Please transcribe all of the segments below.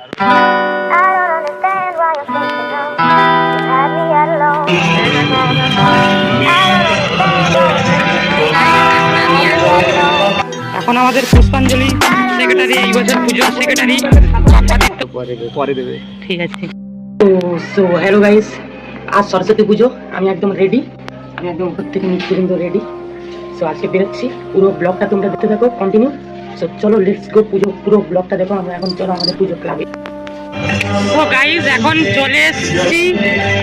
এখন আমাদের পুষ্পাঞ্জলি সেক্রেটারি, এই বছর পুজোর সেক্রেটারি পরে দেবে। ঠিক আছে। তো হ্যালো গাইস, আজ সরস্বতী পুজো, আমি একদম রেডি, আমি একদম উপর থেকে নিচ পর্যন্ত রেডি। সো আজকে বেরোচ্ছি, পুরো ব্লগটা তোমরা দেখতে থাকো কন্টিনিউ। সো চলো লেটস গো, পুরো ব্লগটা দেখো। আমরা এখন চলো আমাদের পুজো ক্লাবে। তো গাইস এখন চলে এসেছি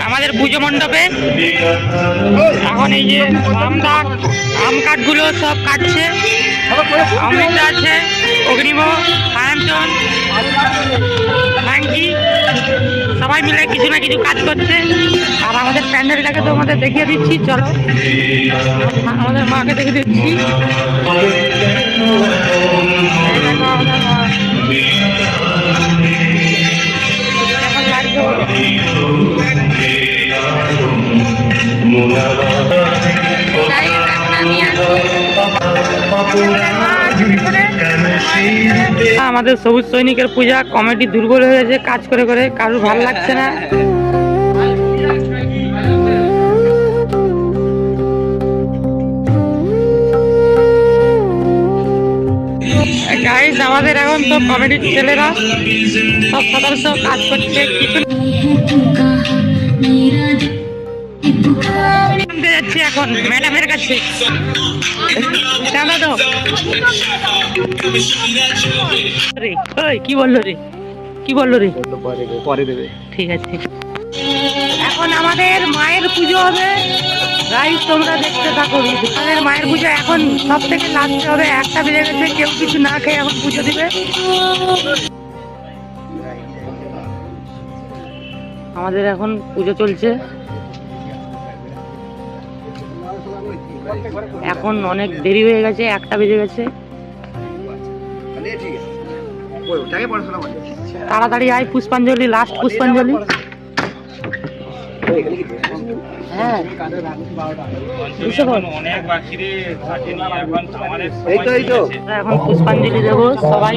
আমাদের পুজো মণ্ডপে। এখন এই যে আম কাঠগুলো সব কাটছে, অমৃত আছে, অগ্নিম, সায়ন্তন, ফ্যাঙ্কি, সবাই মিলে কিছু না কিছু কাজ করছে। আর আমাদের প্যান্ডেলটাকে তো আমাদের দেখিয়ে দিচ্ছি, চলো আমাদের মাকে দেখে দিচ্ছি। আমাদের সবুজ সৈনিকের পূজা কমিটি দুর্বল হয়ে গেছে, কাজ করে করে কারোর ভালো লাগছে না। গাইস আমাদের এখন তো কমিটির ছেলেরা সব সদস্য কাজ করছে, কিছু যাচ্ছি এখন ম্যাডামের কাছে। কি বললো রে, কি বললো রে? পরে দেবে। ঠিক আছে। এখন আমাদের মায়ের পুজো হবে গাইস, তোমরা দেখতে থাকো। আমাদের মায়ের পুজো এখন সব থেকে লাস্টে হবে, 1টা বেজে গেছে, কেউ কিছু না খেয়ে এখন পুজো দিবে। আমাদের এখন পুজো চলছে, এখন অনেক দেরি হয়ে গেছে, 1টা বেজে গেছে। তাড়াতাড়ি আয়, পুষ্পাঞ্জলি, লাস্ট পুষ্পাঞ্জলি। হ্যাঁ এখন পুষ্পাঞ্জলি দেবো সবাই।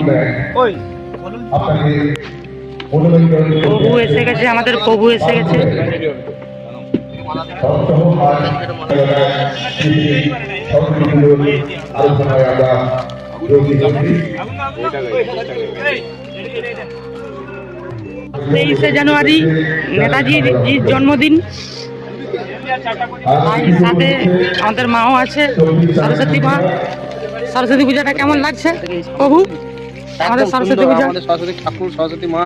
প্রভু এসে গেছে, আমাদের প্রভু এসে গেছে। তেইশে জানুয়ারি নেতাজির জন্মদিন, সাথে আমাদের মাও আছে, সরস্বতী মা। সরস্বতী পূজাটা কেমন লাগছে প্রভু? আমাদের সরস্বতী পূজা, সরস্বতী ঠাকুর, সরস্বতী মা